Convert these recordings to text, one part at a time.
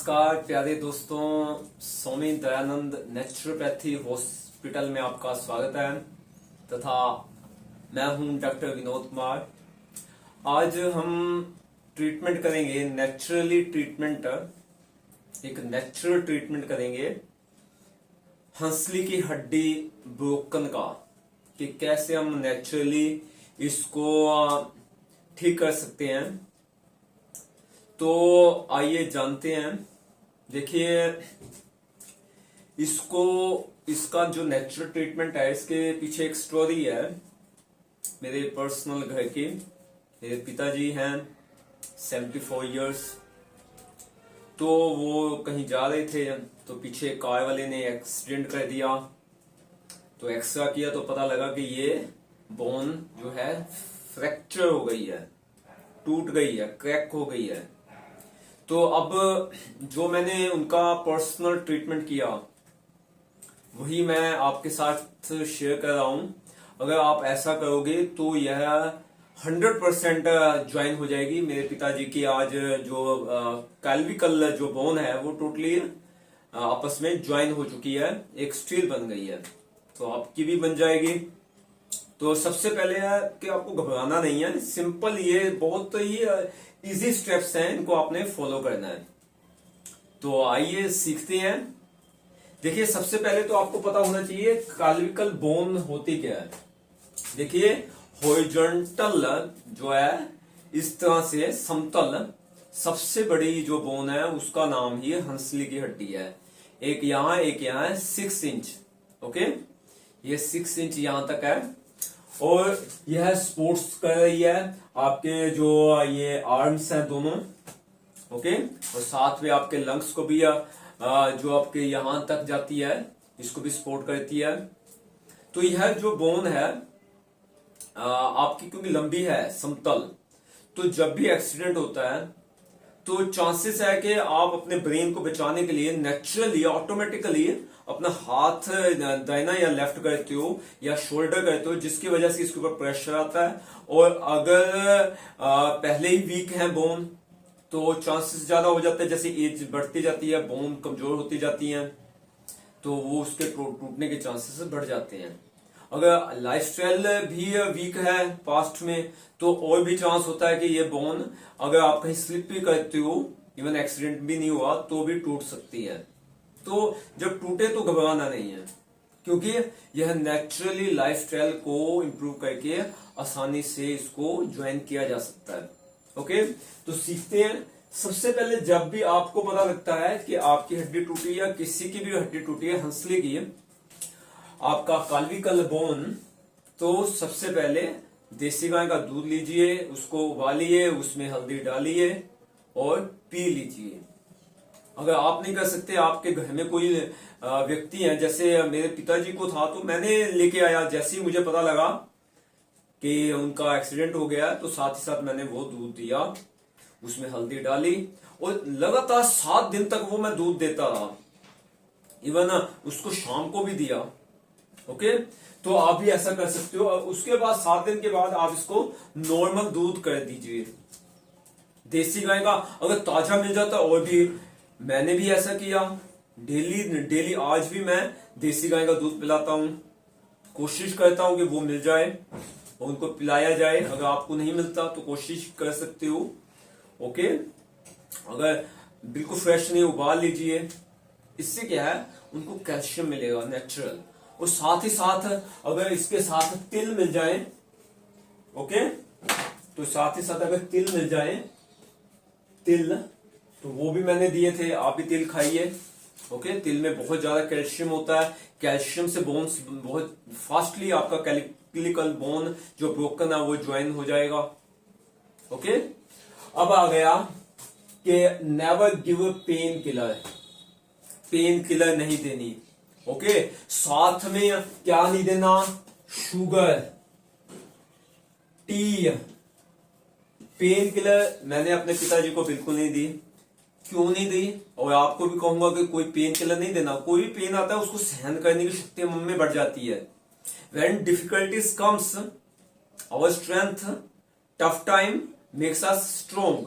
नमस्कार प्यारे दोस्तों, स्वामी दयानंद नेचुरोपैथी हॉस्पिटल में आपका स्वागत है तथा मैं हूं डॉक्टर विनोद कुमार। आज हम ट्रीटमेंट करेंगे एक नेचुरल ट्रीटमेंट करेंगे हंसली की हड्डी ब्रोकन का, कि कैसे हम नेचुरली इसको ठीक कर सकते हैं। तो आइए जानते हैं। देखिए, इसका जो नेचुरल ट्रीटमेंट है, इसके पीछे एक स्टोरी है मेरे पर्सनल घर की। मेरे पिताजी हैं 74 इयर्स। तो वो कहीं जा रहे थे तो पीछे कार वाले ने एक्सीडेंट कर दिया। तो एक्सरा किया तो पता लगा कि ये बोन जो है फ्रैक्चर हो गई है, टूट गई है, क्रैक हो गई है। तो अब जो मैंने उनका पर्सनल ट्रीटमेंट किया वही मैं आपके साथ शेयर कर रहा हूं। अगर आप ऐसा करोगे तो यह 100% ज्वाइन हो जाएगी। मेरे पिताजी की आज जो कैल्विकल जो बोन है वो टोटली आपस में ज्वाइन हो चुकी है, एक स्टील बन गई है, तो आपकी भी बन जाएगी। तो सबसे पहले है कि आपको घबराना नहीं है। सिंपल, ये बहुत ही इजी स्टेप्स हैं, इनको आपने फॉलो करना है। तो आइए सीखते हैं। देखिए, सबसे पहले तो आपको पता होना चाहिए कैल्विकल बोन होती क्या है। देखिए, हॉरिजॉन्टल जो है, इस तरह से समतल सबसे बड़ी जो बोन है उसका नाम ही हंसली की हड्डी है। एक यहाँ है 6 इंच। ओके, ये 6 इंच यहां तक है और यह स्पोर्ट्स कर रही है आपके जो ये आर्म्स हैं दोनों। ओके, और साथ में आपके लंग्स को भी जो आपके यहां तक जाती है, इसको भी सपोर्ट करती है। तो यह जो बोन है आपकी क्योंकि लंबी है, समतल, तो जब भी एक्सीडेंट होता है तो चांसेस है कि आप अपने ब्रेन को बचाने के लिए नेचुरली ऑटोमेटिकली अपना हाथ दाहिना या लेफ्ट करते हो या शोल्डर करते हो, जिसकी वजह से इसके ऊपर प्रेशर आता है। और अगर पहले ही वीक है बोन तो चांसेस ज्यादा हो जाते हैं, जैसे एज बढ़ती जाती है बोन कमजोर होती जाती है तो वो उसके टूटने के चांसेस बढ़ जाते हैं। अगर लाइफस्टाइल भी वीक है पास्ट में तो और भी चांस होता है कि ये बोन, अगर आप कहीं स्लिप भी करते हो, इवन एक्सीडेंट भी नहीं हुआ तो भी टूट सकती है। तो जब टूटे तो घबराना नहीं है, क्योंकि यह नेचुरली लाइफस्टाइल को इंप्रूव करके आसानी से इसको ज्वाइन किया जा सकता है। ओके, तो सीखते हैं। सबसे पहले जब भी आपको पता लगता है कि आपकी हड्डी टूटी या किसी की भी हड्डी टूटी है, हंसली की, आपका कैल्विकल बोन, तो सबसे पहले देसी गाय का दूध लीजिए, उसको उबालिए, उसमें हल्दी डालिए और पी लीजिए। अगर आप नहीं कर सकते, आपके घर में कोई व्यक्ति है, जैसे मेरे पिताजी को था तो मैंने लेके आया, जैसे ही मुझे पता लगा कि उनका एक्सीडेंट हो गया तो साथ ही साथ मैंने वो दूध दिया, उसमें हल्दी डाली और लगातार 7 दिन तक वो मैं दूध देता रहा। इवन उसको शाम को भी दिया। ओके, तो आप भी ऐसा कर सकते हो। उसके बाद 7 दिन के बाद आप इसको नॉर्मल दूध कर दीजिए। देसी गाय का अगर ताजा मिल जाता और भी, मैंने भी ऐसा किया। डेली आज भी मैं देसी गाय का दूध पिलाता हूं, कोशिश करता हूं कि वो मिल जाए और उनको पिलाया जाए। अगर आपको नहीं मिलता तो कोशिश कर सकते हो। ओके, अगर बिल्कुल फ्रेश नहीं, उबाल लीजिए। इससे क्या है, उनको कैल्शियम मिलेगा नेचुरल। और साथ ही साथ अगर इसके साथ तिल मिल जाए, ओके, तो साथ ही साथ अगर तिल मिल जाए, तिल, तो वो भी मैंने दिए थे। आप भी तिल खाइए। ओके, तिल में बहुत ज्यादा कैल्शियम होता है। कैल्शियम से बोन्स बहुत फास्टली, आपका कैल्विकल बोन जो ब्रोकन है वो ज्वाइन हो जाएगा। ओके, अब आ गया कि never give pain killer. Pain killer नहीं देनी। ओके, साथ में क्या नहीं देना, शुगर, टी, पेन किलर मैंने अपने पिताजी को बिल्कुल नहीं दी। क्यों नहीं दी? और आपको भी कहूंगा कि कोई पेन किलर नहीं देना। कोई भी पेन आता है उसको सहन करने की शक्ति मन में बढ़ जाती है। When difficulties comes, our strength, tough time makes us strong.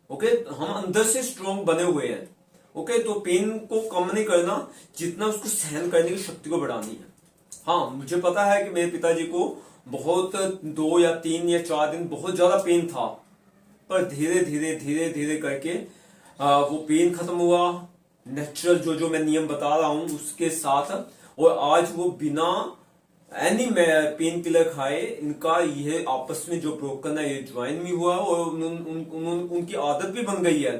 Okay, हम अंदर से स्ट्रोंग बने हुए हैं ओके, तो पेन को कम नहीं करना, जितना उसको सहन करने की शक्ति को बढ़ानी है। हाँ, मुझे पता है कि मेरे पिताजी को बहुत 2 या 3 या 4 दिन बहुत ज्यादा पेन था, पर धीरे धीरे धीरे धीरे करके वो पेन खत्म हुआ, नेचुरल जो जो मैं नियम बता रहा हूं उसके साथ, और आज वो बिना एनी पेन किलर खाए इनका ये आपस में जो ब्रोकन है ये ज्वाइन भी हुआ, और उनकी आदत भी बन गई है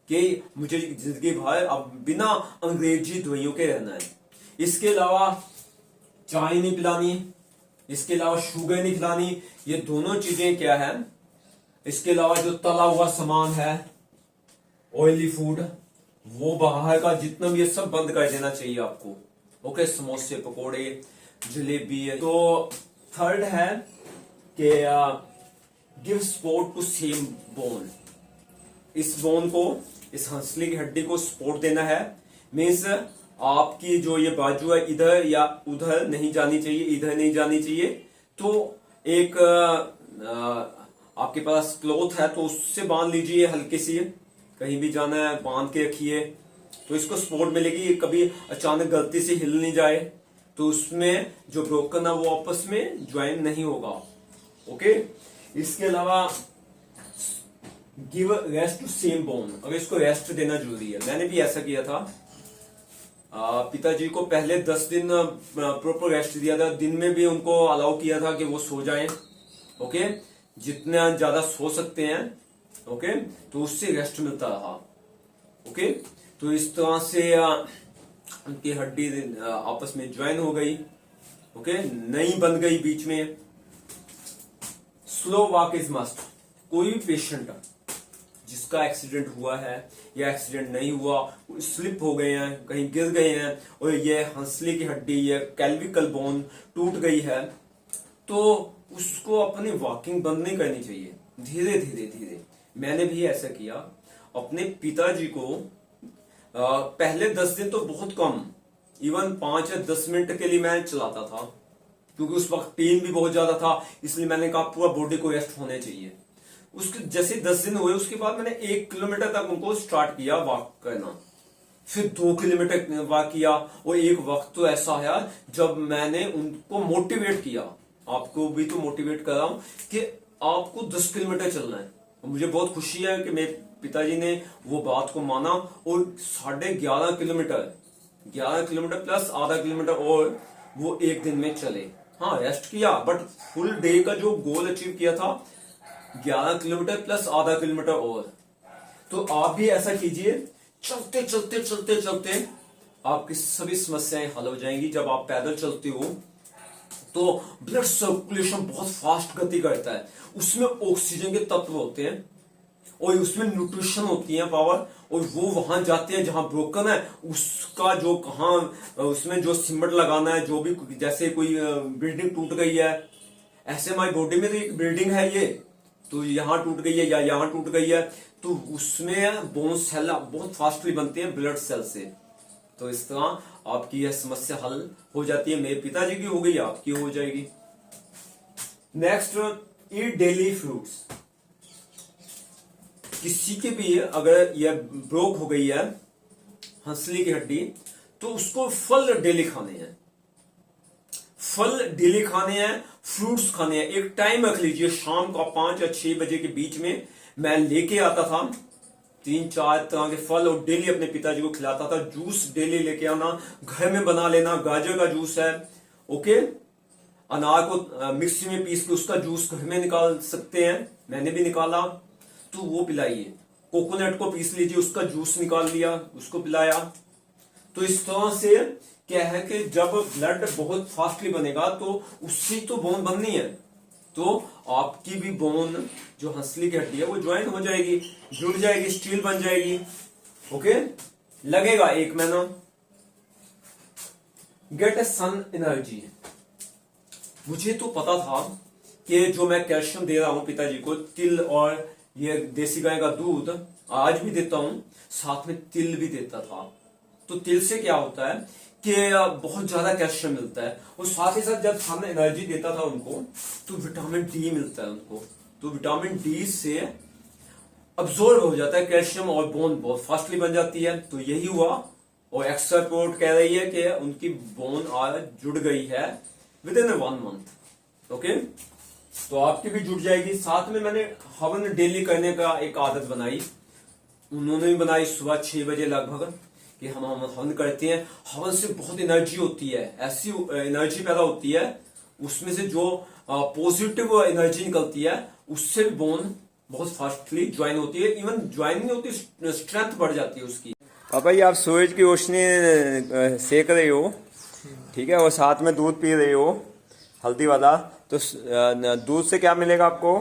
कि मुझे जिंदगी भर अब बिना अंग्रेजी दवाइयों के रहना है। इसके अलावा चाय नहीं पिलानी, इसके अलावा शुगर नहीं खिलानी, ये दोनों चीजें क्या है। इसके अलावा जो तला हुआ सामान है, ऑयली फूड, वो बाहर का जितना भी है सब बंद कर देना चाहिए आपको। ओके, समोसे, पकोड़े, जलेबी। तो थर्ड है कि give support to same bone. इस बोन को, इस हंसली की हड्डी को सपोर्ट देना है। मीन्स आपकी जो ये बाजू है इधर या उधर नहीं जानी चाहिए, इधर नहीं जानी चाहिए। तो एक आपके पास क्लॉथ है तो उससे बांध लीजिए, हल्की सी, कहीं भी जाना है बांध के रखिए, तो इसको सपोर्ट मिलेगी। कभी अचानक गलती से हिल नहीं जाए तो उसमें जो ब्रोकन है वो आपस में ज्वाइन नहीं होगा। ओके, इसके अलावा give rest to same bone. अगर इसको रेस्ट देना जरूरी है, मैंने भी ऐसा किया था। पिताजी को पहले 10 दिन प्रॉपर रेस्ट दिया था, दिन में भी उनको अलाउ किया था कि वो सो जाएं। ओके, जितना ज्यादा सो सकते हैं, ओके, तो उससे रेस्ट मिलता रहा। ओके, तो इस तरह से उनकी हड्डी आपस में ज्वाइन हो गई। ओके, नई बन गई बीच में। Slow walk is must. कोई भी पेशेंट जिसका एक्सीडेंट हुआ है या एक्सीडेंट नहीं हुआ, स्लिप हो गए हैं, कहीं गिर गए हैं और ये हंसली की हड्डी, ये कैल्विकल बोन टूट गई है, तो उसको अपनी वॉकिंग बंद नहीं करनी चाहिए, धीरे धीरे धीरे। मैंने भी ऐसा किया अपने पिताजी को। पहले 10 दिन तो बहुत कम, इवन 5 या 10 मिनट के लिए मैं चलाता था, क्योंकि उस वक्त पेन भी बहुत ज्यादा था, इसलिए मैंने कहा पूरा बॉडी को रेस्ट होने चाहिए। उसके जैसे 10 दिन हुए उसके बाद मैंने 1 किलोमीटर तक उनको स्टार्ट किया वॉक करना, फिर 2 किलोमीटर वॉक किया, और एक वक्त तो ऐसा आया जब मैंने उनको मोटिवेट किया, आपको भी तो मोटिवेट कर रहा हूं कि आपको 10 किलोमीटर चलना है। मुझे बहुत खुशी है कि मेरे पिताजी ने वो बात को माना, और 11.5 किलोमीटर, 11 किलोमीटर प्लस आधा किलोमीटर और वो एक दिन में चले। हाँ, रेस्ट किया, बट फुल डे का जो गोल अचीव किया था 11 किलोमीटर प्लस आधा किलोमीटर और। तो आप भी ऐसा कीजिए, चलते चलते चलते चलते आपकी सभी समस्याएं हल हो जाएंगी। जब आप पैदल चलते हो तो ब्लड सर्कुलेशन बहुत फास्ट गति करता है, उसमें ऑक्सीजन के तत्व होते हैं और उसमें न्यूट्रिशन होती है, पावर, और वो वहां जाते हैं जहां ब्रोकन है, उसका जो कहां उसमें जो सिमट लगाना है, जो भी, जैसे कोई बिल्डिंग टूट गई है, ऐसे हमारी बॉडी में तो एक बिल्डिंग है ये, तो यहां टूट गई है या यहां टूट गई है, तो उसमें बोन सेल बहुत फास्टली बनते हैं ब्लड सेल से। तो इस तरह आपकी यह समस्या हल हो जाती है। मेरे पिताजी की हो गई, आपकी हो जाएगी। नेक्स्ट, ईट डेली फ्रूट्स। किसी के भी अगर यह ब्रोक हो गई है हंसली की हड्डी, तो उसको फल डेली खाने हैं, फल डेली खाने हैं, फ्रूट्स खाने हैं। एक टाइम रख लीजिए, शाम को 5 या 6 बजे के बीच में मैं लेके आता था 3-4 तरह के फल और डेली अपने पिताजी को खिलाता था। जूस डेली लेके आना, घर में बना लेना, गाजर का जूस है, ओके, अनार को मिक्सी में पीस के उसका जूस घर में निकाल सकते हैं, मैंने भी निकाला, तो वो पिलाइए। कोकोनट को पीस लीजिए, उसका जूस निकाल लिया, उसको पिलाया। तो इस तरह से क्या है कि जब ब्लड बहुत फास्टली बनेगा तो उससे तो बोन बननी है, तो आपकी भी बोन जो हंसली की हड्डी है वो ज्वाइन हो जाएगी, जुड़ जाएगी, स्टील बन जाएगी। ओके, लगेगा 1 महीना। Get a sun energy. मुझे तो पता था कि जो मैं कैल्शियम दे रहा हूं पिताजी को, तिल और ये देसी गाय का दूध आज भी देता हूं, साथ में तिल भी देता था। तो तिल से क्या होता है कि बहुत ज्यादा कैल्शियम मिलता है, और साथ ही साथ जब सन एनर्जी देता था उनको तो विटामिन डी मिलता है उनको। तो विटामिन डी से अब्सॉर्ब हो जाता है कैल्शियम और बोन बहुत फास्टली बन जाती है। तो यही हुआ, और एक्स्ट्रा रिपोर्ट कह रही है कि उनकी बोन आज जुड़ गई है विद इन 1 मंथ। ओके, तो आपकी भी जुड़ जाएगी। साथ में मैंने हवन डेली करने का एक आदत बनाई, उन्होंने भी बनाई सुबह 6 बजे लगभग, कि हम हवन करते हैं। हवन से बहुत एनर्जी होती है, ऐसी एनर्जी पैदा होती है, उसमें से जो पॉजिटिव एनर्जी निकलती है उससे भी बोन बहुत फास्टली ज्वाइन होती है। इवन ज्वाइन नहीं होती, स्ट्रेंथ बढ़ जाती है उसकी। पापा जी, आप सूरज की रोशनी सेक रहे हो, ठीक है, और साथ में दूध पी रहे हो हल्दी वाला, तो दूध से क्या मिलेगा आपको?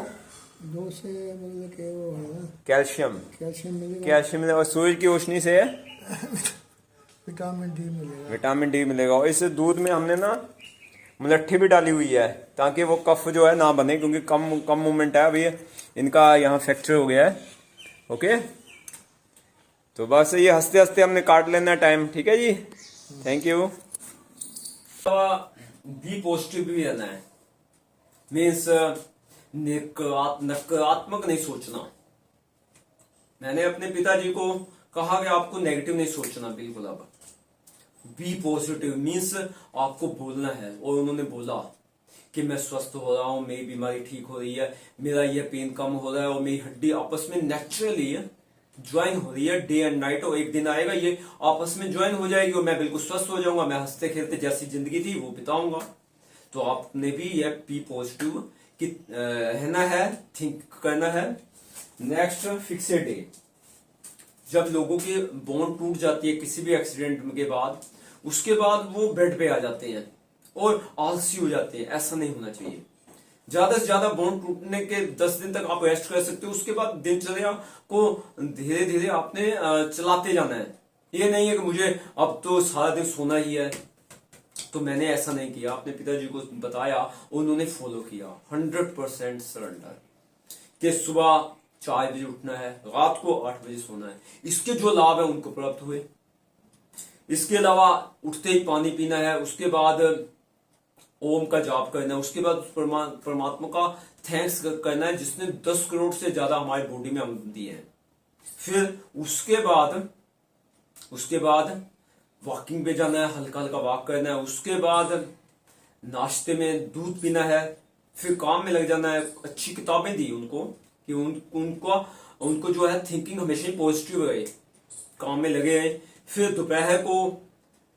दूध से मतलब कि वो है ना, कैल्शियम। कैल्शियम मिलेगा, कैल्शियम मिलेगा, और सूरज की रोशनी से विटामिन डी मिलेगा। विटामिन डी मिलेगा। और इस दूध में हमने ना मुलट्ठी भी डाली हुई है, ताकि वो कफ जो है ना बने, क्योंकि कम मूवमेंट है अभी, इनका यहाँ फ्रैक्चर हो गया है। ओके, तो बस ये हंसते हंसते हमने काट लेना टाइम, ठीक है जी, थैंक यू। बी पॉजिटिव भी रहना है, मीन्स नकारात्मक नहीं सोचना। मैंने अपने पिताजी को कहा कि आपको नेगेटिव नहीं सोचना बिल्कुल। अब बी पॉजिटिव मीन्स आपको बोलना है, और उन्होंने बोला कि मैं स्वस्थ हो रहा हूं, मेरी बीमारी ठीक हो रही है, मेरा ये पेन कम हो रहा है, और मेरी हड्डी आपस में नेचुरली ज्वाइन हो रही है डे एंड नाइट, और एक दिन आएगा ये आपस में ज्वाइन हो जाएगी और मैं बिल्कुल स्वस्थ हो जाऊंगा, मैं हंसते खेलते जैसी जिंदगी थी वो बिताऊंगा। तो आपने भी ये बी पॉजिटिव कि रहना है, थिंक करना है। Next, fixed day. जब लोगों की बोन टूट जाती है किसी भी एक्सीडेंट के बाद, उसके बाद वो बेड पे आ जाते हैं और आलसी हो जाते हैं। ऐसा नहीं होना चाहिए। ज्यादा से ज्यादा बोन टूटने के 10 दिन तक आप रेस्ट कर सकते हो, उसके बाद दिनचर्या को धीरे धीरे आपने चलाते जाना है। ये नहीं है कि मुझे अब तो सारा दिन सोना ही है। तो मैंने ऐसा नहीं किया, अपने पिताजी को बताया, उन्होंने फॉलो किया 100% सरेंडर, कि सुबह 4 बजे उठना है, रात को 8 बजे सोना है। इसके जो लाभ है उनको प्राप्त हुए। इसके अलावा उठते ही पानी पीना है, उसके बाद ओम का जाप करना है, उसके बाद उस परमात्मा का थैंक्स करना है जिसने 10 करोड़ से ज्यादा हमारी बॉडी में अंग दिए हैं। फिर उसके बाद वॉकिंग पे जाना है, हल्का हल्का वॉक करना है। उसके बाद नाश्ते में दूध पीना है। फिर काम में लग जाना है। अच्छी किताबें दी उनको कि उनको जो है थिंकिंग हमेशा पॉजिटिव रहे, काम में लगे हैं। फिर दोपहर को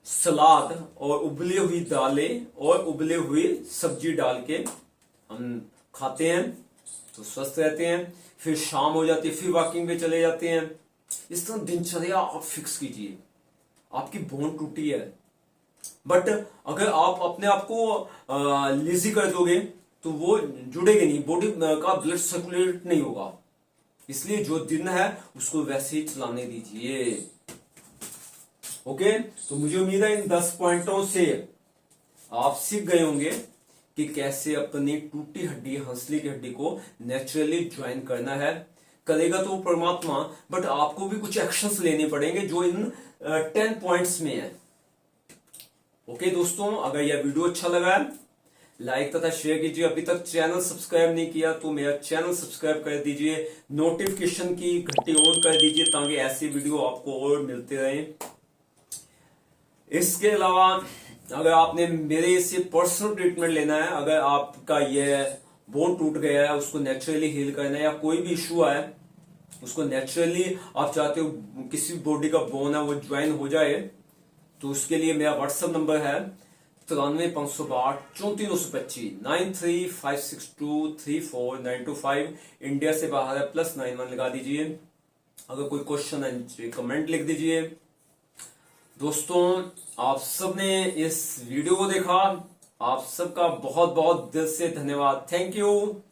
सलाद और उबली हुई दालें और उबली हुई सब्जी डाल के हम खाते हैं तो स्वस्थ रहते हैं। फिर शाम हो जाती है, फिर वॉकिंग पे चले जाते हैं। इस तरह दिनचर्या आप फिक्स कीजिए। आपकी बोन टूटी है, बट अगर आप अपने आप को लेजी कर दोगे तो वो जुड़ेगी नहीं, बॉडी का ब्लड सर्कुलेट नहीं होगा। इसलिए जो दिन है उसको वैसे ही चलाने दीजिए। ओके, तो मुझे उम्मीद है इन 10 पॉइंटों से आप सीख गए होंगे कि कैसे अपनी टूटी हड्डी, हंसली की हड्डी को नेचुरली ज्वाइन करना है। करेगा तो परमात्मा, बट आपको भी कुछ एक्शंस लेने पड़ेंगे जो इन 10 पॉइंट्स में है। ओके दोस्तों, अगर यह वीडियो अच्छा लगा है लाइक तथा शेयर कीजिए। अभी तक चैनल सब्सक्राइब नहीं किया तो मेरा चैनल सब्सक्राइब कर दीजिए, नोटिफिकेशन की घंटी ऑन कर दीजिए ताकि ऐसी वीडियो आपको और मिलते रहे। इसके अलावा अगर आपने मेरे से पर्सनल ट्रीटमेंट लेना है, अगर आपका ये बोन टूट गया है उसको नेचुरली हील करना है, या कोई भी इशू है उसको नेचुरली आप चाहते हो किसी बॉडी का बोन है वो ज्वाइन हो जाए, तो उसके लिए मेरा व्हाट्सएप नंबर है 93,562 93,562,34,925। इंडिया से बाहर है +91 लगा दीजिए। अगर कोई क्वेश्चन है कमेंट लिख दीजिए। दोस्तों, आप सबने इस वीडियो को देखा, आप सबका बहुत बहुत दिल से धन्यवाद। Thank you.